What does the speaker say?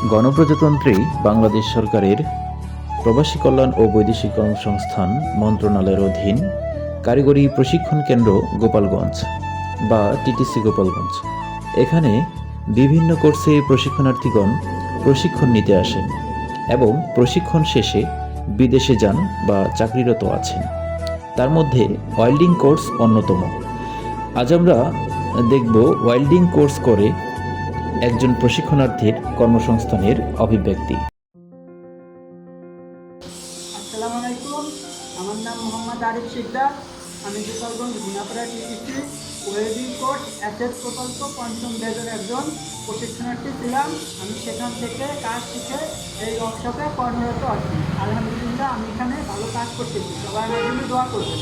গণপ্রজাতন্ত্রী বাংলাদেশ সরকারের প্রবাসী কল্যাণ ও বৈদেশিক কর্মসংস্থান মন্ত্রণালয়ের অধীন কারিগরি প্রশিক্ষণ কেন্দ্র গোপালগঞ্জ বা টিটিসি গোপালগঞ্জ। এখানে বিভিন্ন কোর্সে প্রশিক্ষণার্থীগণ প্রশিক্ষণ নিতে আসেন এবং প্রশিক্ষণ শেষে বিদেশে যান বা চাকরিরত আছেন। তার মধ্যে ওয়েল্ডিং কোর্স অন্যতম। আজ আমরা দেখব ওয়েল্ডিং কোর্স করে একজন প্রশিক্ষণার্থীর কর্মসংস্থানের অভিব্যক্তি। আসসালামু আলাইকুম, আমার নাম মোহাম্মদ আরিফ শিকদার। আমি Gopalganj Gunapara TTC welding course অ্যাসেস প্রকল্প পঞ্চম ব্যাচের একজন প্রশিক্ষণার্থী ছিলাম। আমি সেখান থেকে কাজ শিখে এই ওয়ার্কশপে কর্মরত আছি। আলহামদুলিল্লাহ, আমি এখানে ভালো কাজ করতেছি। সবাই আমার জন্য দোয়া করবেন।